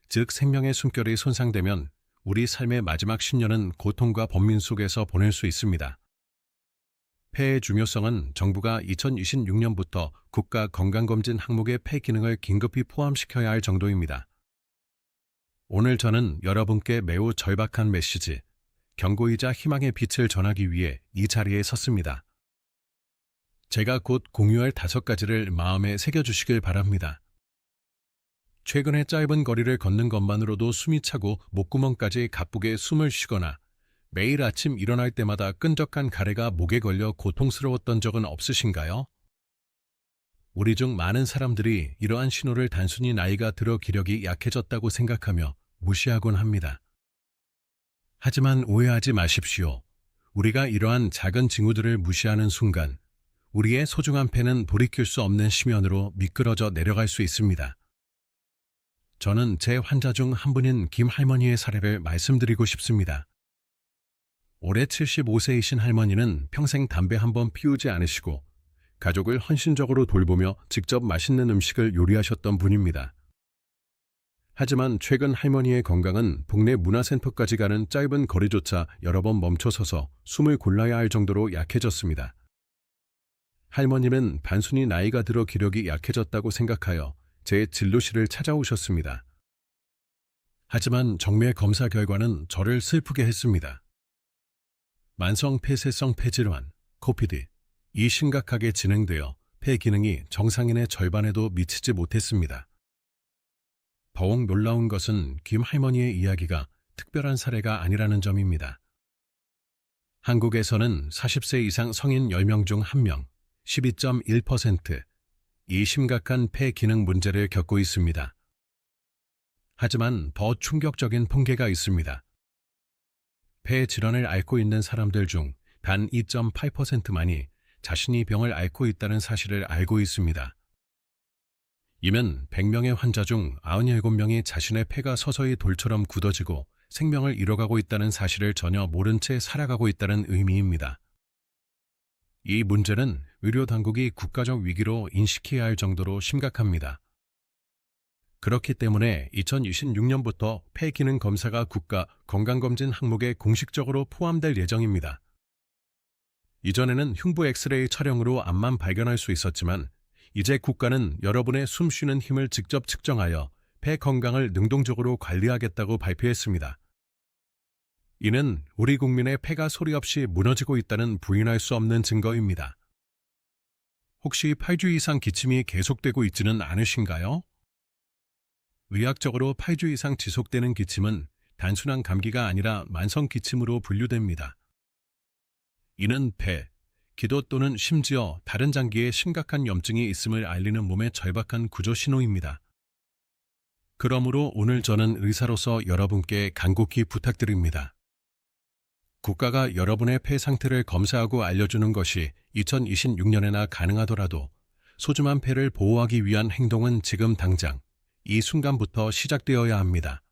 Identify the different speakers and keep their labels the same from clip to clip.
Speaker 1: 즉 생명의 숨결이 손상되면 우리 삶의 마지막 10년은 고통과 번민 속에서 보낼 수 있습니다. 폐의 중요성은 정부가 2026년부터 국가 건강검진 항목에 폐 기능을 긴급히 포함시켜야 할 정도입니다. 오늘 저는 여러분께 매우 절박한 메시지, 경고이자 희망의 빛을 전하기 위해 이 자리에 섰습니다. 제가 곧 공유할 5가지를 마음에 새겨주시길 바랍니다. 최근에 짧은 거리를 걷는 것만으로도 숨이 차고 목구멍까지 가쁘게 숨을 쉬거나 매일 아침 일어날 때마다 끈적한 가래가 목에 걸려 고통스러웠던 적은 없으신가요? 우리 중 많은 사람들이 이러한 신호를 단순히 나이가 들어 기력이 약해졌다고 생각하며 무시하곤 합니다. 하지만 오해하지 마십시오. 우리가 이러한 작은 징후들을 무시하는 순간 우리의 소중한 폐는 돌이킬 수 없는 심연으로 미끄러져 내려갈 수 있습니다. 저는 제 환자 중 한 분인 김 할머니의 사례를 말씀드리고 싶습니다. 올해 75세이신 할머니는 평생 담배 한 번 피우지 않으시고 가족을 헌신적으로 돌보며 직접 맛있는 음식을 요리하셨던 분입니다. 하지만 최근 할머니의 건강은 동네 문화센터까지 가는 짧은 거리조차 여러 번 멈춰서서 숨을 골라야 할 정도로 약해졌습니다. 할머니는 단순히 나이가 들어 기력이 약해졌다고 생각하여 제 진료실을 찾아오셨습니다. 하지만 정밀 검사 결과는 저를 슬프게 했습니다. 만성 폐쇄성 폐질환, 코피디, 이 심각하게 진행되어 폐 기능이 정상인의 절반에도 미치지 못했습니다. 더욱 놀라운 것은 김 할머니의 이야기가 특별한 사례가 아니라는 점입니다. 한국에서는 40세 이상 성인 10명 중 1명, 12.1%, 이 심각한 폐 기능 문제를 겪고 있습니다. 하지만 더 충격적인 통계가 있습니다. 폐 질환을 앓고 있는 사람들 중 단 2.8%만이 자신이 병을 앓고 있다는 사실을 알고 있습니다. 이면 100명의 환자 중 97명이 자신의 폐가 서서히 돌처럼 굳어지고 생명을 잃어가고 있다는 사실을 전혀 모른 채 살아가고 있다는 의미입니다. 이 문제는 의료당국이 국가적 위기로 인식해야 할 정도로 심각합니다. 그렇기 때문에 2026년부터 폐 기능 검사가 국가 건강검진 항목에 공식적으로 포함될 예정입니다. 이전에는 흉부 엑스레이 촬영으로 암만 발견할 수 있었지만 이제 국가는 여러분의 숨 쉬는 힘을 직접 측정하여 폐 건강을 능동적으로 관리하겠다고 발표했습니다. 이는 우리 국민의 폐가 소리 없이 무너지고 있다는 부인할 수 없는 증거입니다. 혹시 8주 이상 기침이 계속되고 있지는 않으신가요? 의학적으로 8주 이상 지속되는 기침은 단순한 감기가 아니라 만성 기침으로 분류됩니다. 이는 폐, 기도 또는 심지어 다른 장기에 심각한 염증이 있음을 알리는 몸의 절박한 구조 신호입니다. 그러므로 오늘 저는 의사로서 여러분께 간곡히 부탁드립니다. 국가가 여러분의 폐 상태를 검사하고 알려주는 것이 2026년에나 가능하더라도 소중한 폐를 보호하기 위한 행동은 지금 당장, 이 순간부터 시작되어야 합니다.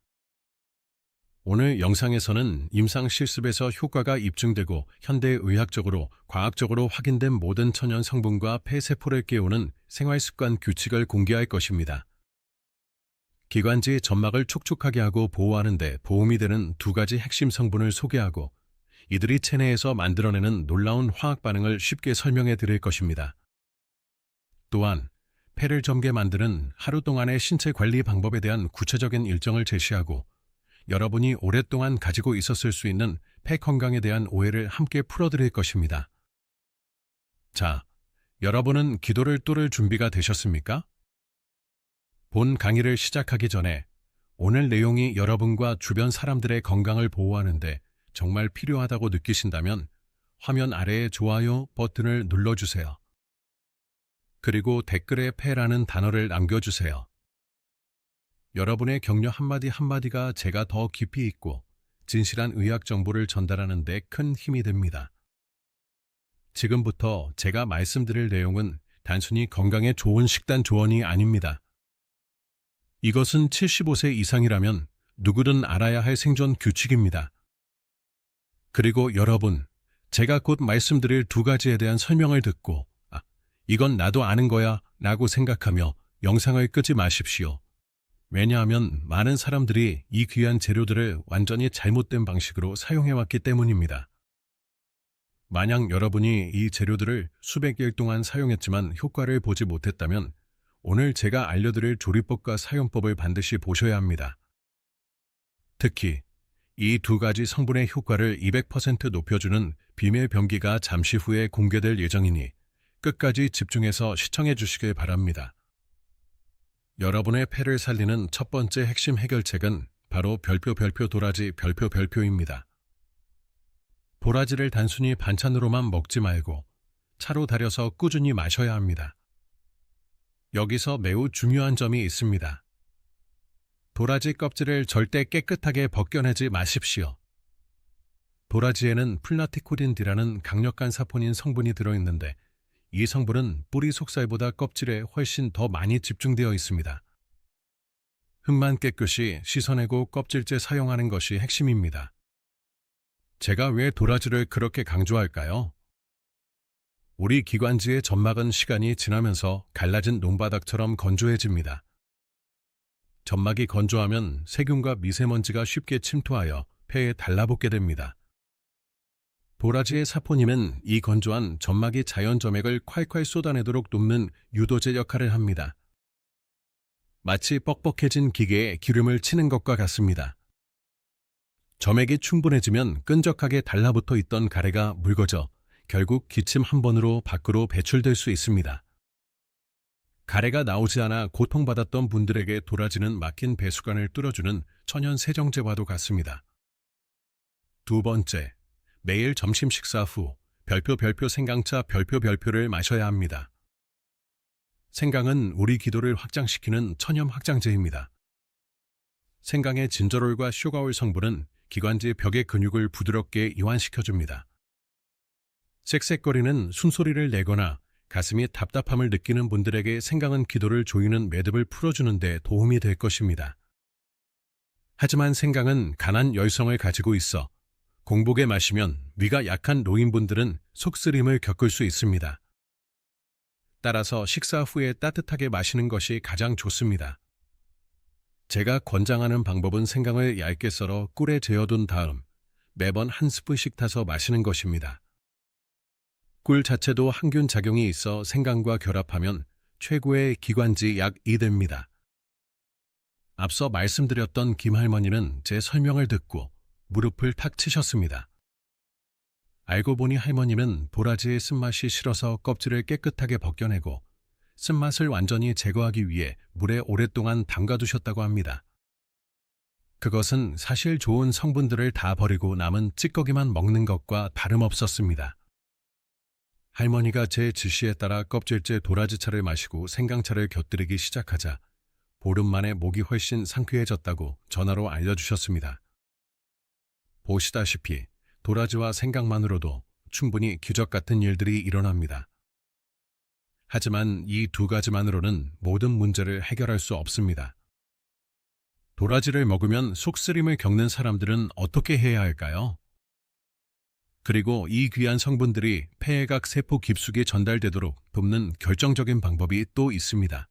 Speaker 1: 오늘 영상에서는 임상 실습에서 효과가 입증되고 현대의학적으로 과학적으로 확인된 모든 천연 성분과 폐세포를 깨우는 생활습관 규칙을 공개할 것입니다. 기관지 점막을 촉촉하게 하고 보호하는 데 도움이 되는 2가지 핵심 성분을 소개하고 이들이 체내에서 만들어내는 놀라운 화학 반응을 쉽게 설명해 드릴 것입니다. 또한 폐를 젊게 만드는 하루 동안의 신체 관리 방법에 대한 구체적인 일정을 제시하고 여러분이 오랫동안 가지고 있었을 수 있는 폐 건강에 대한 오해를 함께 풀어드릴 것입니다. 자, 여러분은 기도를 뚫을 준비가 되셨습니까? 본 강의를 시작하기 전에 오늘 내용이 여러분과 주변 사람들의 건강을 보호하는데 정말 필요하다고 느끼신다면 화면 아래의 좋아요 버튼을 눌러주세요. 그리고 댓글에 폐라는 단어를 남겨주세요. 여러분의 격려 한마디 한마디가 제가 더 깊이 있고 진실한 의학 정보를 전달하는 데 큰 힘이 됩니다. 지금부터 제가 말씀드릴 내용은 단순히 건강에 좋은 식단 조언이 아닙니다. 이것은 75세 이상이라면 누구든 알아야 할 생존 규칙입니다. 그리고 여러분, 제가 곧 말씀드릴 2가지에 대한 설명을 듣고 이건 나도 아는 거야 라고 생각하며 영상을 끄지 마십시오. 왜냐하면 많은 사람들이 이 귀한 재료들을 완전히 잘못된 방식으로 사용해왔기 때문입니다. 만약 여러분이 이 재료들을 수백 일 동안 사용했지만 효과를 보지 못했다면 오늘 제가 알려드릴 조리법과 사용법을 반드시 보셔야 합니다. 특히 이 두 가지 성분의 효과를 200% 높여주는 비밀 병기가 잠시 후에 공개될 예정이니 끝까지 집중해서 시청해 주시길 바랍니다. 여러분의 폐를 살리는 첫 번째 핵심 해결책은 바로 별표 도라지 별표입니다. 도라지를 단순히 반찬으로만 먹지 말고 차로 달여서 꾸준히 마셔야 합니다. 여기서 매우 중요한 점이 있습니다. 도라지 껍질을 절대 깨끗하게 벗겨내지 마십시오. 도라지에는 플라티코딘이라는 강력한 사포닌 성분이 들어있는데 이 성분은 뿌리 속살보다 껍질에 훨씬 더 많이 집중되어 있습니다. 흙만 깨끗이 씻어내고 껍질째 사용하는 것이 핵심입니다. 제가 왜 도라지를 그렇게 강조할까요? 우리 기관지의 점막은 시간이 지나면서 갈라진 논바닥처럼 건조해집니다. 점막이 건조하면 세균과 미세먼지가 쉽게 침투하여 폐에 달라붙게 됩니다. 도라지의 사포닌은 이 건조한 점막이 자연 점액을 콸콸 쏟아내도록 돕는 유도제 역할을 합니다. 마치 뻑뻑해진 기계에 기름을 치는 것과 같습니다. 점액이 충분해지면 끈적하게 달라붙어 있던 가래가 묽어져 결국 기침 한 번으로 밖으로 배출될 수 있습니다. 가래가 나오지 않아 고통받았던 분들에게 도라지는 막힌 배수관을 뚫어주는 천연 세정제와도 같습니다. 두 번째, 매일 점심 식사 후 별표 생강차 별표를 마셔야 합니다. 생강은 우리 기도를 확장시키는 천연 확장제입니다. 생강의 진저롤과 슈가올 성분은 기관지 벽의 근육을 부드럽게 이완시켜줍니다. 쌕쌕거리는 숨소리를 내거나 가슴이 답답함을 느끼는 분들에게 생강은 기도를 조이는 매듭을 풀어주는 데 도움이 될 것입니다. 하지만 생강은 강한 열성을 가지고 있어 공복에 마시면 위가 약한 노인분들은 속쓰림을 겪을 수 있습니다. 따라서 식사 후에 따뜻하게 마시는 것이 가장 좋습니다. 제가 권장하는 방법은 생강을 얇게 썰어 꿀에 재어둔 다음 매번 한 스푼씩 타서 마시는 것입니다. 꿀 자체도 항균 작용이 있어 생강과 결합하면 최고의 기관지 약이 됩니다. 앞서 말씀드렸던 김할머니는 제 설명을 듣고 무릎을 탁 치셨습니다. 알고 보니 할머니는 도라지의 쓴맛이 싫어서 껍질을 깨끗하게 벗겨내고 쓴맛을 완전히 제거하기 위해 물에 오랫동안 담가두셨다고 합니다. 그것은 사실 좋은 성분들을 다 버리고 남은 찌꺼기만 먹는 것과 다름없었습니다. 할머니가 제 지시에 따라 껍질째 도라지차를 마시고 생강차를 곁들이기 시작하자 보름 만에 목이 훨씬 상쾌해졌다고 전화로 알려주셨습니다. 보시다시피 도라지와 생강만으로도 충분히 기적 같은 일들이 일어납니다. 하지만 이 두 가지만으로는 모든 문제를 해결할 수 없습니다. 도라지를 먹으면 속쓰림을 겪는 사람들은 어떻게 해야 할까요? 그리고 이 귀한 성분들이 폐해각 세포 깊숙이 전달되도록 돕는 결정적인 방법이 또 있습니다.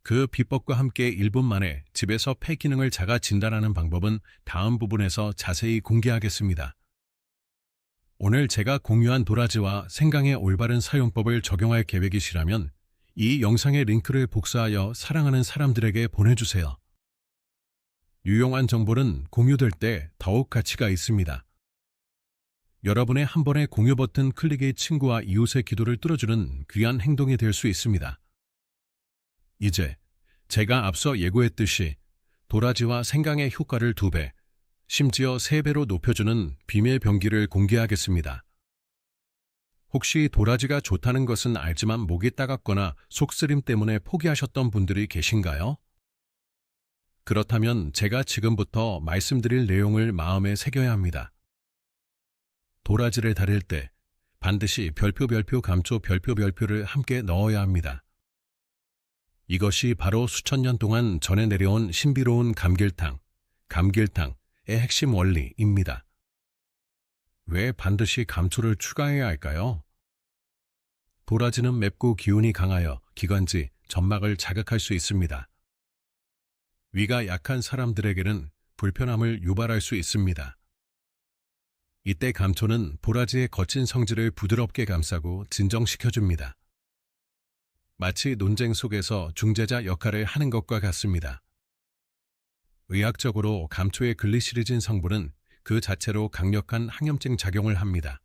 Speaker 1: 그 비법과 함께 1분 만에 집에서 폐 기능을 자가 진단하는 방법은 다음 부분에서 자세히 공개하겠습니다. 오늘 제가 공유한 도라지와 생강의 올바른 사용법을 적용할 계획이시라면 이 영상의 링크를 복사하여 사랑하는 사람들에게 보내주세요. 유용한 정보는 공유될 때 더욱 가치가 있습니다. 여러분의 한 번의 공유 버튼 클릭이 친구와 이웃의 기도를 뚫어주는 귀한 행동이 될 수 있습니다. 이제 제가 앞서 예고했듯이 도라지와 생강의 효과를 2배, 심지어 3배로 높여주는 비밀 병기를 공개하겠습니다. 혹시 도라지가 좋다는 것은 알지만 목이 따갑거나 속쓰림 때문에 포기하셨던 분들이 계신가요? 그렇다면 제가 지금부터 말씀드릴 내용을 마음에 새겨야 합니다. 도라지를 다릴 때 반드시 별표 감초 별표를 함께 넣어야 합니다. 이것이 바로 수천 년 동안 전해 내려온 신비로운 감길탕의 핵심 원리입니다. 왜 반드시 감초를 추가해야 할까요? 도라지는 맵고 기운이 강하여 기관지, 점막을 자극할 수 있습니다. 위가 약한 사람들에게는 불편함을 유발할 수 있습니다. 이때 감초는 보라지의 거친 성질을 부드럽게 감싸고 진정시켜줍니다. 마치 논쟁 속에서 중재자 역할을 하는 것과 같습니다. 의학적으로 감초의 글리시리진 성분은 그 자체로 강력한 항염증 작용을 합니다.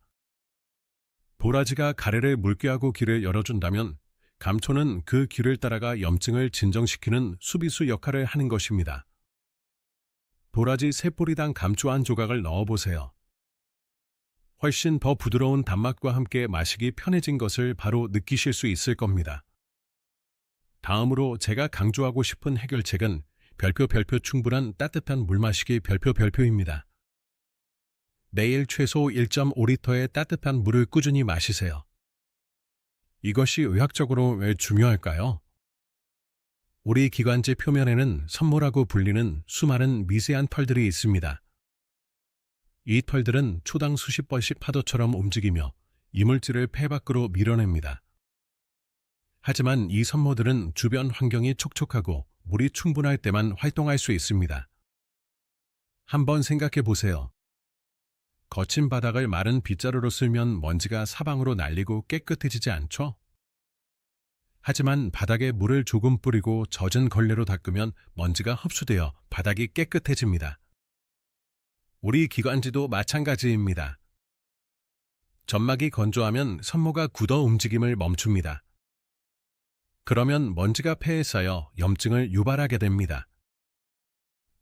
Speaker 1: 보라지가 가래를 물게 길을 열어준다면 감초는 그 길을 따라가 염증을 진정시키는 수비수 역할을 하는 것입니다. 보라지 3뿌리당 감초 한 조각을 넣어보세요. 훨씬 더 부드러운 단맛과 함께 마시기 편해진 것을 바로 느끼실 수 있을 겁니다. 다음으로 제가 강조하고 싶은 해결책은 별표 충분한 따뜻한 물 마시기 별표입니다. 매일 최소 1.5리터의 따뜻한 물을 꾸준히 마시세요. 이것이 의학적으로 왜 중요할까요? 우리 기관지 표면에는 섬모라고 불리는 수많은 미세한 털들이 있습니다. 이 털들은 초당 수십 번씩 파도처럼 움직이며 이물질을 폐 밖으로 밀어냅니다. 하지만 이 섬모들은 주변 환경이 촉촉하고 물이 충분할 때만 활동할 수 있습니다. 한번 생각해 보세요. 거친 바닥을 마른 빗자루로 쓸면 먼지가 사방으로 날리고 깨끗해지지 않죠? 하지만 바닥에 물을 조금 뿌리고 젖은 걸레로 닦으면 먼지가 흡수되어 바닥이 깨끗해집니다. 우리 기관지도 마찬가지입니다. 점막이 건조하면 섬모가 굳어 움직임을 멈춥니다. 그러면 먼지가 폐에 쌓여 염증을 유발하게 됩니다.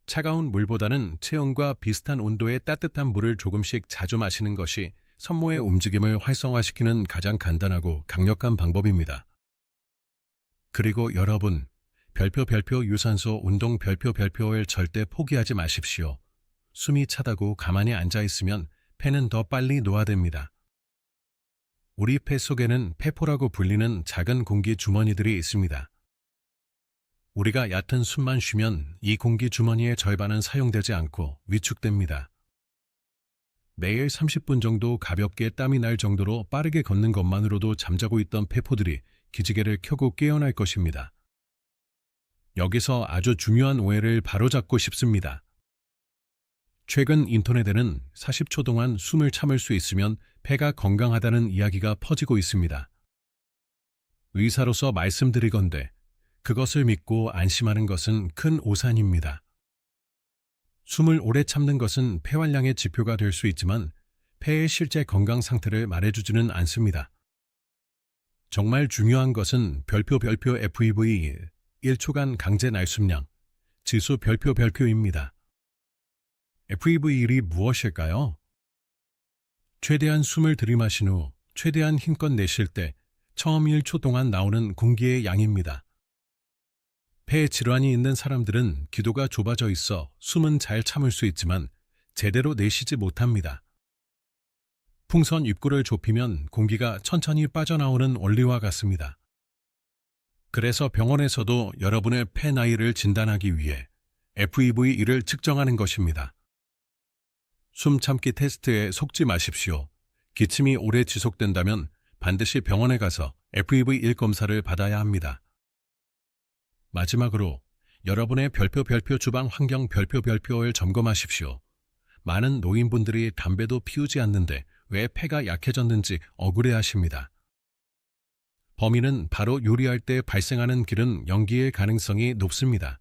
Speaker 1: 차가운 물보다는 체온과 비슷한 온도의 따뜻한 물을 조금씩 자주 마시는 것이 섬모의 움직임을 활성화시키는 가장 간단하고 강력한 방법입니다. 그리고 여러분, 별표 유산소 운동 별표를 절대 포기하지 마십시오. 숨이 차다고 가만히 앉아있으면 폐는 더 빨리 노화됩니다. 우리 폐 속에는 폐포라고 불리는 작은 공기 주머니들이 있습니다. 우리가 얕은 숨만 쉬면 이 공기 주머니의 절반은 사용되지 않고 위축됩니다. 매일 30분 정도 가볍게 땀이 날 정도로 빠르게 걷는 것만으로도 잠자고 있던 폐포들이 기지개를 켜고 깨어날 것입니다. 여기서 아주 중요한 오해를 바로잡고 싶습니다. 최근 인터넷에는 40초 동안 숨을 참을 수 있으면 폐가 건강하다는 이야기가 퍼지고 있습니다. 의사로서 말씀드리건대 그것을 믿고 안심하는 것은 큰 오산입니다. 숨을 오래 참는 것은 폐활량의 지표가 될 수 있지만 폐의 실제 건강 상태를 말해주지는 않습니다. 정말 중요한 것은 별표 FEV 1초간 강제 날숨량 지수 별표입니다. FEV1이 무엇일까요? 최대한 숨을 들이마신 후 최대한 힘껏 내쉴 때 처음 1초 동안 나오는 공기의 양입니다. 폐에 질환이 있는 사람들은 기도가 좁아져 있어 숨은 잘 참을 수 있지만 제대로 내쉬지 못합니다. 풍선 입구를 좁히면 공기가 천천히 빠져나오는 원리와 같습니다. 그래서 병원에서도 여러분의 폐 나이를 진단하기 위해 FEV1을 측정하는 것입니다. 숨 참기 테스트에 속지 마십시오. 기침이 오래 지속된다면 반드시 병원에 가서 FEV1 검사를 받아야 합니다. 마지막으로 여러분의 별표 주방 환경 별표를 점검하십시오. 많은 노인분들이 담배도 피우지 않는데 왜 폐가 약해졌는지 억울해하십니다. 범인은 바로 요리할 때 발생하는 기름 연기의 가능성이 높습니다.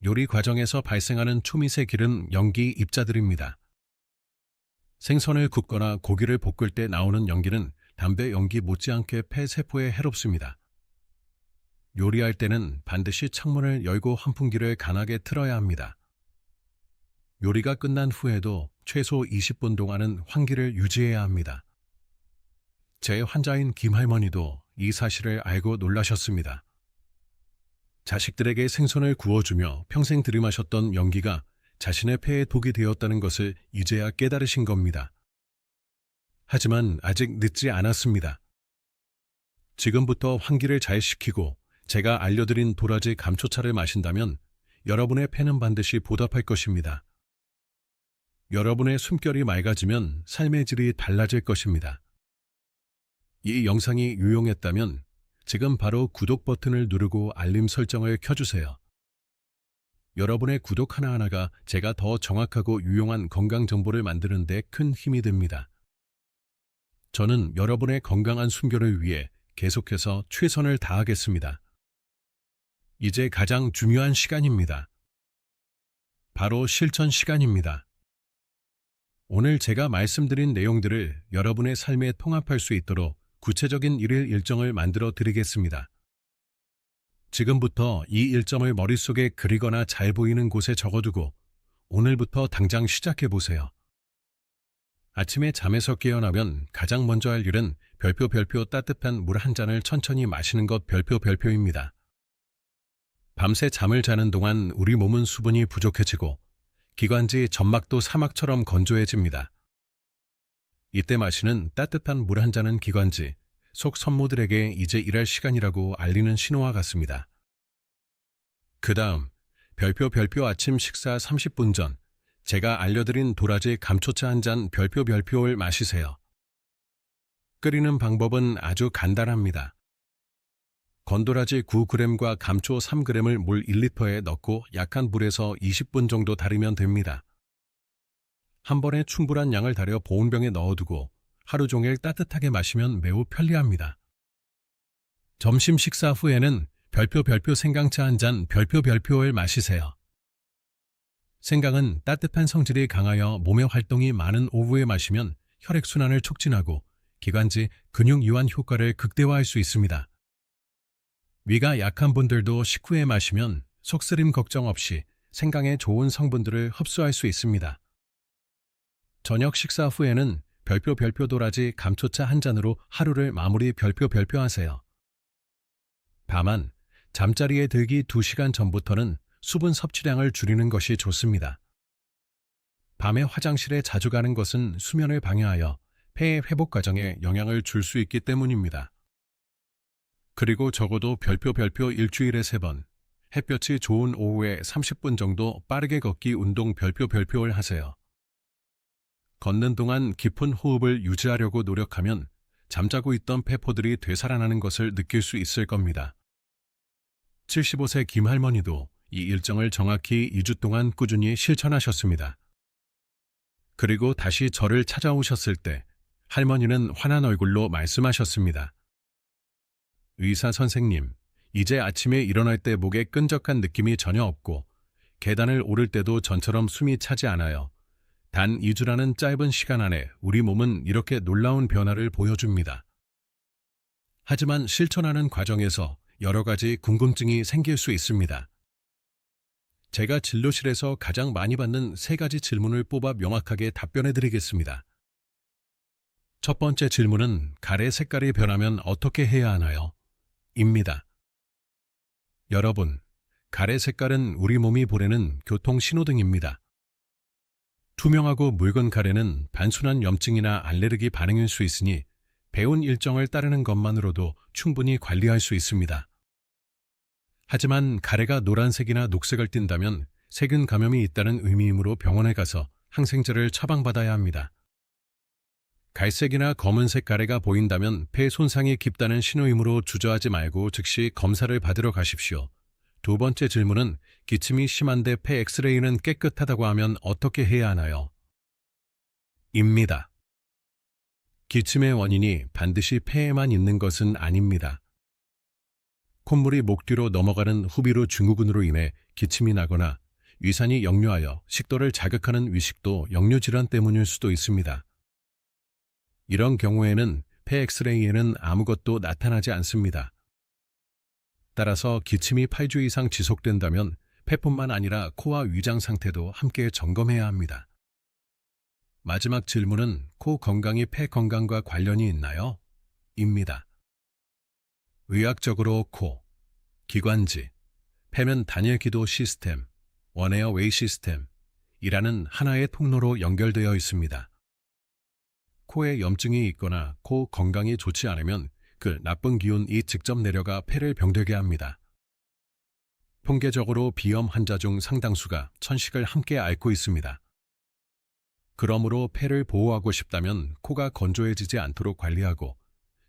Speaker 1: 요리 과정에서 발생하는 초미세 기름 연기 입자들입니다. 생선을 굽거나 고기를 볶을 때 나오는 연기는 담배 연기 못지않게 폐 세포에 해롭습니다. 요리할 때는 반드시 창문을 열고 환풍기를 강하게 틀어야 합니다. 요리가 끝난 후에도 최소 20분 동안은 환기를 유지해야 합니다. 제 환자인 김할머니도 이 사실을 알고 놀라셨습니다. 자식들에게 생선을 구워주며 평생 들이마셨던 연기가 자신의 폐에 독이 되었다는 것을 이제야 깨달으신 겁니다. 하지만 아직 늦지 않았습니다. 지금부터 환기를 잘 시키고 제가 알려드린 도라지 감초차를 마신다면 여러분의 폐는 반드시 보답할 것입니다. 여러분의 숨결이 맑아지면 삶의 질이 달라질 것입니다. 이 영상이 유용했다면 지금 바로 구독 버튼을 누르고 알림 설정을 켜주세요. 여러분의 구독 하나하나가 제가 더 정확하고 유용한 건강 정보를 만드는 데 큰 힘이 됩니다. 저는 여러분의 건강한 순결을 위해 계속해서 최선을 다하겠습니다. 이제 가장 중요한 시간입니다. 바로 실천 시간입니다. 오늘 제가 말씀드린 내용들을 여러분의 삶에 통합할 수 있도록 구체적인 일일 일정을 만들어 드리겠습니다. 지금부터 이 일정을 머릿속에 그리거나 잘 보이는 곳에 적어두고 오늘부터 당장 시작해 보세요. 아침에 잠에서 깨어나면 가장 먼저 할 일은 별표 따뜻한 물 한 잔을 천천히 마시는 것 별표입니다. 밤새 잠을 자는 동안 우리 몸은 수분이 부족해지고 기관지 점막도 사막처럼 건조해집니다. 이때 마시는 따뜻한 물 한 잔은 기관지, 속 섬모들에게 이제 일할 시간이라고 알리는 신호와 같습니다. 그 다음 별표 아침 식사 30분 전 제가 알려드린 도라지 감초차 한 잔 별표를 마시세요. 끓이는 방법은 아주 간단합니다. 건도라지 9g과 감초 3g을 물 1리터에 넣고 약한 불에서 20분 정도 달이면 됩니다. 한 번에 충분한 양을 달여 보온병에 넣어두고 하루 종일 따뜻하게 마시면 매우 편리합니다. 점심 식사 후에는 별표 생강차 한 잔 별표를 마시세요. 생강은 따뜻한 성질이 강하여 몸의 활동이 많은 오후에 마시면 혈액순환을 촉진하고 기관지, 근육 이완 효과를 극대화할 수 있습니다. 위가 약한 분들도 식후에 마시면 속쓰림 걱정 없이 생강의 좋은 성분들을 흡수할 수 있습니다. 저녁 식사 후에는 별표 도라지 감초차 한 잔으로 하루를 마무리 별표 하세요. 다만 잠자리에 들기 2시간 전부터는 수분 섭취량을 줄이는 것이 좋습니다. 밤에 화장실에 자주 가는 것은 수면을 방해하여 폐의 회복 과정에 영향을 줄 수 있기 때문입니다. 그리고 적어도 별표 일주일에 3번, 햇볕이 좋은 오후에 30분 정도 빠르게 걷기 운동 별표를 하세요. 걷는 동안 깊은 호흡을 유지하려고 노력하면 잠자고 있던 폐포들이 되살아나는 것을 느낄 수 있을 겁니다. 75세 김할머니도 이 일정을 정확히 2주 동안 꾸준히 실천하셨습니다. 그리고 다시 저를 찾아오셨을 때 할머니는 환한 얼굴로 말씀하셨습니다. 의사 선생님, 이제 아침에 일어날 때 목에 끈적한 느낌이 전혀 없고 계단을 오를 때도 전처럼 숨이 차지 않아요. 단 2주라는 짧은 시간 안에 우리 몸은 이렇게 놀라운 변화를 보여줍니다. 하지만 실천하는 과정에서 여러 가지 궁금증이 생길 수 있습니다. 제가 진료실에서 가장 많이 받는 3가지 질문을 뽑아 명확하게 답변해 드리겠습니다. 첫 번째 질문은 가래 색깔이 변하면 어떻게 해야 하나요? 입니다. 여러분, 가래 색깔은 우리 몸이 보내는 교통 신호등입니다. 투명하고 묽은 가래는 단순한 염증이나 알레르기 반응일 수 있으니 배운 일정을 따르는 것만으로도 충분히 관리할 수 있습니다. 하지만 가래가 노란색이나 녹색을 띈다면 세균 감염이 있다는 의미이므로 병원에 가서 항생제를 처방받아야 합니다. 갈색이나 검은색 가래가 보인다면 폐 손상이 깊다는 신호이므로 주저하지 말고 즉시 검사를 받으러 가십시오. 두 번째 질문은 기침이 심한데 폐 엑스레이는 깨끗하다고 하면 어떻게 해야 하나요? 입니다. 기침의 원인이 반드시 폐에만 있는 것은 아닙니다. 콧물이 목 뒤로 넘어가는 후비루 증후군으로 인해 기침이 나거나 위산이 역류하여 식도를 자극하는 위식도 역류질환 때문일 수도 있습니다. 이런 경우에는 폐 엑스레이에는 아무것도 나타나지 않습니다. 따라서 기침이 8주 이상 지속된다면 폐뿐만 아니라 코와 위장 상태도 함께 점검해야 합니다. 마지막 질문은 코 건강이 폐 건강과 관련이 있나요? 입니다. 의학적으로 코, 기관지, 폐면 단일 기도 시스템, 원에어 웨이 시스템이라는 하나의 통로로 연결되어 있습니다. 코에 염증이 있거나 코 건강이 좋지 않으면 그 나쁜 기운이 직접 내려가 폐를 병들게 합니다. 통계적으로 비염 환자 중 상당수가 천식을 함께 앓고 있습니다. 그러므로 폐를 보호하고 싶다면 코가 건조해지지 않도록 관리하고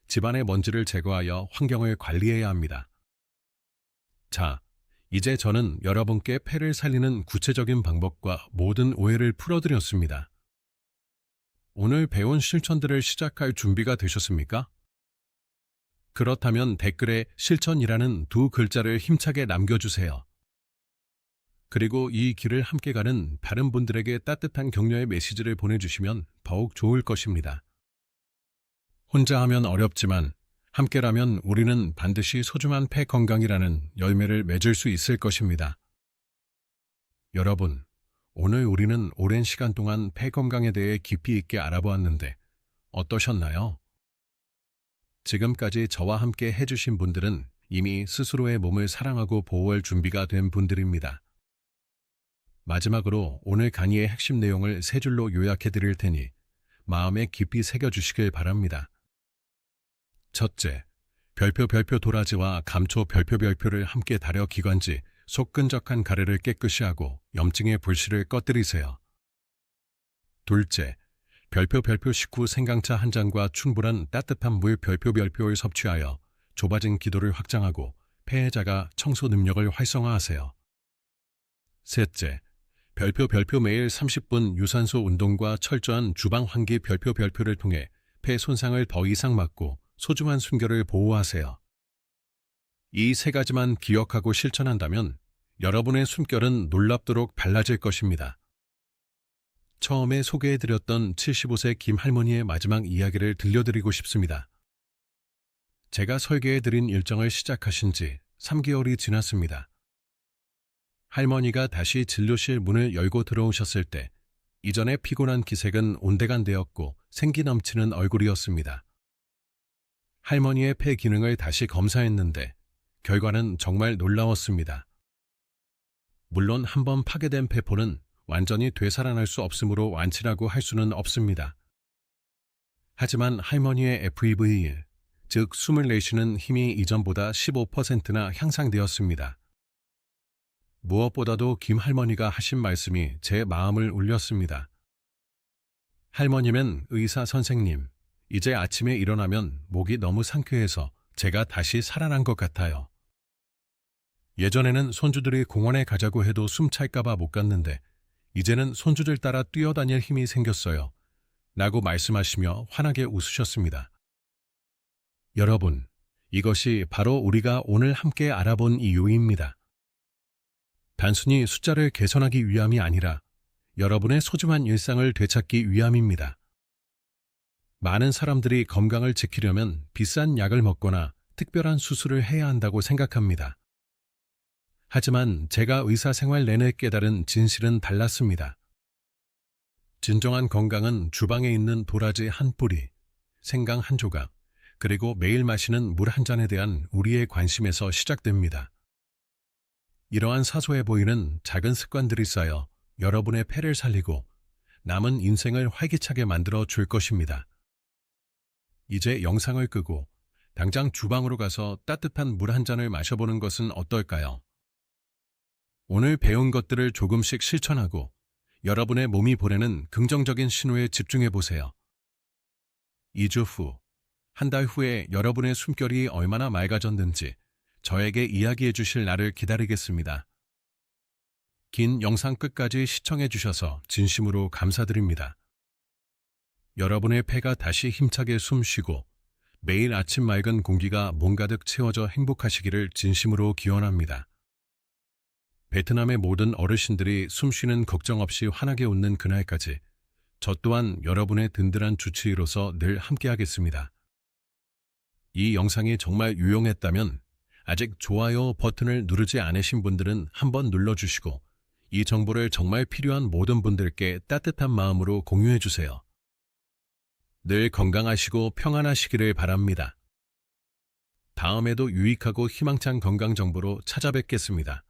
Speaker 1: 집안의 먼지를 제거하여 환경을 관리해야 합니다. 자, 이제 저는 여러분께 폐를 살리는 구체적인 방법과 모든 오해를 풀어드렸습니다. 오늘 배운 실천들을 시작할 준비가 되셨습니까? 그렇다면 댓글에 실천이라는 두 글자를 힘차게 남겨주세요. 그리고 이 길을 함께 가는 다른 분들에게 따뜻한 격려의 메시지를 보내주시면 더욱 좋을 것입니다. 혼자 하면 어렵지만 함께라면 우리는 반드시 소중한 폐 건강이라는 열매를 맺을 수 있을 것입니다. 여러분, 오늘 우리는 오랜 시간 동안 폐 건강에 대해 깊이 있게 알아보았는데 어떠셨나요? 지금까지 저와 함께 해주신 분들은 이미 스스로의 몸을 사랑하고 보호할 준비가 된 분들입니다. 마지막으로 오늘 강의의 핵심 내용을 세 줄로 요약해 드릴 테니 마음에 깊이 새겨주시길 바랍니다. 첫째, 별표 도라지와 감초 별표를 함께 달여 기관지, 속 끈적한 가래를 깨끗이 하고 염증의 불씨를 꺼뜨리세요. 둘째, 별표 식후 생강차 한 잔과 충분한 따뜻한 물 별표를 섭취하여 좁아진 기도를 확장하고 폐해자가 청소 능력을 활성화하세요. 셋째, 별표 매일 30분 유산소 운동과 철저한 주방 환기 별표를 통해 폐 손상을 더 이상 막고 소중한 순결을 보호하세요. 이 세 가지만 기억하고 실천한다면 여러분의 숨결은 놀랍도록 달라질 것입니다. 처음에 소개해드렸던 75세 김 할머니의 마지막 이야기를 들려드리고 싶습니다. 제가 설계해드린 일정을 시작하신 지 3개월이 지났습니다. 할머니가 다시 진료실 문을 열고 들어오셨을 때 이전의 피곤한 기색은 온데간데였고 생기 넘치는 얼굴이었습니다. 할머니의 폐 기능을 다시 검사했는데 결과는 정말 놀라웠습니다. 물론 한번 파괴된 폐포는 완전히 되살아날 수 없으므로 완치라고 할 수는 없습니다. 하지만 할머니의 FEV, 즉 숨을 내쉬는 힘이 이전보다 15%나 향상되었습니다. 무엇보다도 김 할머니가 하신 말씀이 제 마음을 울렸습니다. 할머님은 의사 선생님, 이제 아침에 일어나면 목이 너무 상쾌해서 제가 다시 살아난 것 같아요. 예전에는 손주들이 공원에 가자고 해도 숨 찰까봐 못 갔는데 이제는 손주들 따라 뛰어다닐 힘이 생겼어요. 라고 말씀하시며 환하게 웃으셨습니다. 여러분, 이것이 바로 우리가 오늘 함께 알아본 이유입니다. 단순히 숫자를 개선하기 위함이 아니라 여러분의 소중한 일상을 되찾기 위함입니다. 많은 사람들이 건강을 지키려면 비싼 약을 먹거나 특별한 수술을 해야 한다고 생각합니다. 하지만 제가 의사 생활 내내 깨달은 진실은 달랐습니다. 진정한 건강은 주방에 있는 도라지 한 뿌리, 생강 한 조각, 그리고 매일 마시는 물 한 잔에 대한 우리의 관심에서 시작됩니다. 이러한 사소해 보이는 작은 습관들이 쌓여 여러분의 폐를 살리고 남은 인생을 활기차게 만들어 줄 것입니다. 이제 영상을 끄고 당장 주방으로 가서 따뜻한 물 한 잔을 마셔보는 것은 어떨까요? 오늘 배운 것들을 조금씩 실천하고 여러분의 몸이 보내는 긍정적인 신호에 집중해 보세요. 2주 후, 한 달 후에 여러분의 숨결이 얼마나 맑아졌는지 저에게 이야기해 주실 날을 기다리겠습니다. 긴 영상 끝까지 시청해 주셔서 진심으로 감사드립니다. 여러분의 폐가 다시 힘차게 숨쉬고 매일 아침 맑은 공기가 몸 가득 채워져 행복하시기를 진심으로 기원합니다. 베트남의 모든 어르신들이 숨쉬는 걱정 없이 환하게 웃는 그날까지 저 또한 여러분의 든든한 주치의로서 늘 함께하겠습니다. 이 영상이 정말 유용했다면 아직 좋아요 버튼을 누르지 않으신 분들은 한번 눌러주시고 이 정보를 정말 필요한 모든 분들께 따뜻한 마음으로 공유해주세요. 늘 건강하시고 평안하시기를 바랍니다. 다음에도 유익하고 희망찬 건강 정보로 찾아뵙겠습니다.